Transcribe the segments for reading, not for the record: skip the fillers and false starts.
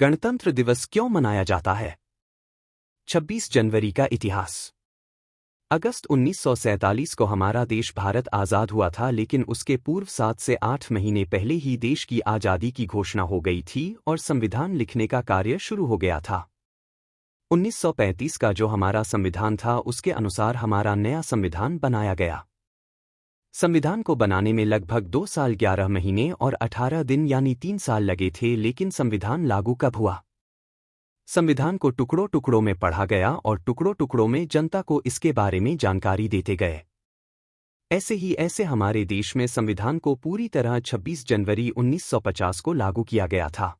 गणतंत्र दिवस क्यों मनाया जाता है? 26 जनवरी का इतिहास। अगस्त 1947 को हमारा देश भारत आज़ाद हुआ था, लेकिन उसके पूर्व 7 से 8 महीने पहले ही देश की आज़ादी की घोषणा हो गई थी और संविधान लिखने का कार्य शुरू हो गया था। 1935 का जो हमारा संविधान था, उसके अनुसार हमारा नया संविधान बनाया गया। संविधान को बनाने में लगभग 2 साल 11 महीने और 18 दिन यानी 3 साल लगे थे, लेकिन संविधान लागू कब हुआ? संविधान को टुकड़ों टुकड़ों में पढ़ा गया और टुकड़ों टुकड़ों में जनता को इसके बारे में जानकारी देते गए। ऐसे हमारे देश में संविधान को पूरी तरह 26 जनवरी 1950 को लागू किया गया था।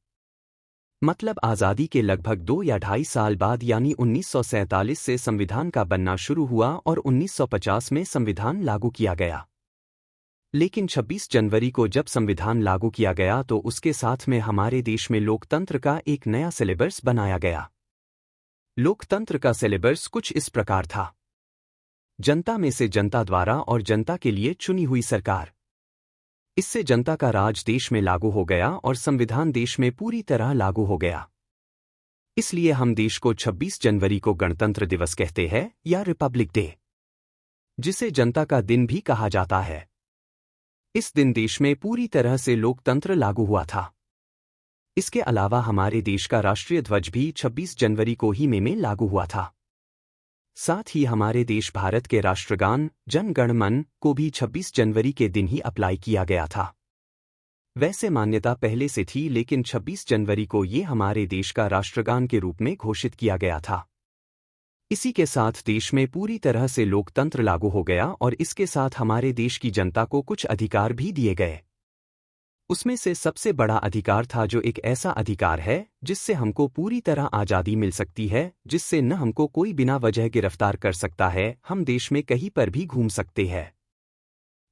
मतलब आज़ादी के लगभग 2 या ढाई साल बाद यानी 1947 से संविधान का बनना शुरू हुआ और 1950 में संविधान लागू किया गया। लेकिन 26 जनवरी को जब संविधान लागू किया गया तो उसके साथ में हमारे देश में लोकतंत्र का एक नया सिलेबस बनाया गया। लोकतंत्र का सिलेबस कुछ इस प्रकार था: जनता में से जनता द्वारा और जनता के लिए चुनी हुई सरकार। इससे जनता का राज देश में लागू हो गया और संविधान देश में पूरी तरह लागू हो गया। इसलिए हम देश को 26 जनवरी को गणतंत्र दिवस कहते हैं या रिपब्लिक डे, जिसे जनता का दिन भी कहा जाता है। इस दिन देश में पूरी तरह से लोकतंत्र लागू हुआ था। इसके अलावा हमारे देश का राष्ट्रीय ध्वज भी 26 जनवरी को ही में लागू हुआ था। साथ ही हमारे देश भारत के राष्ट्रगान जन गण मन को भी 26 जनवरी के दिन ही अप्लाई किया गया था। वैसे मान्यता पहले से थी, लेकिन 26 जनवरी को ये हमारे देश का राष्ट्रगान के रूप में घोषित किया गया था। इसी के साथ देश में पूरी तरह से लोकतंत्र लागू हो गया और इसके साथ हमारे देश की जनता को कुछ अधिकार भी दिए गए। उसमें से सबसे बड़ा अधिकार था जो एक ऐसा अधिकार है जिससे हमको पूरी तरह आज़ादी मिल सकती है, जिससे न हमको कोई बिना वजह गिरफ्तार कर सकता है, हम देश में कहीं पर भी घूम सकते हैं।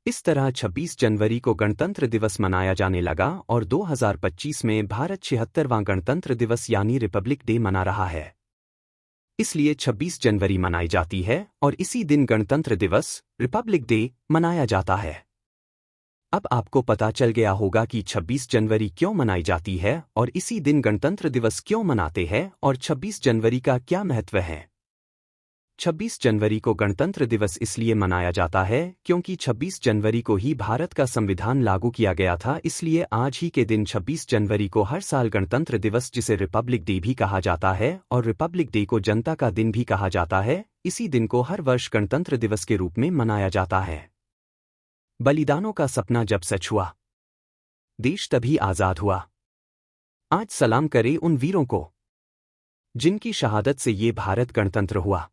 इस तरह 26 जनवरी को गणतंत्र दिवस मनाया जाने लगा और 2025 में भारत 76वां गणतंत्र दिवस यानी रिपब्लिक डे मना रहा है। इसलिए 26 जनवरी मनाई जाती है और इसी दिन गणतंत्र दिवस रिपब्लिक डे मनाया जाता है। अब आपको पता चल गया होगा कि 26 जनवरी क्यों मनाई जाती है और इसी दिन गणतंत्र दिवस क्यों मनाते हैं और 26 जनवरी का क्या महत्व है। 26 जनवरी को गणतंत्र दिवस इसलिए मनाया जाता है क्योंकि 26 जनवरी को ही भारत का संविधान लागू किया गया था। इसलिए आज ही के दिन 26 जनवरी को हर साल गणतंत्र दिवस, जिसे रिपब्लिक डे भी कहा जाता है और रिपब्लिक डे को जनता का दिन भी कहा जाता है, इसी दिन को हर वर्ष गणतंत्र दिवस के रूप में मनाया जाता है। बलिदानों का सपना जब सच हुआ, देश तभी आज़ाद हुआ। आज सलाम करें उन वीरों को जिनकी शहादत से ये भारत गणतंत्र हुआ।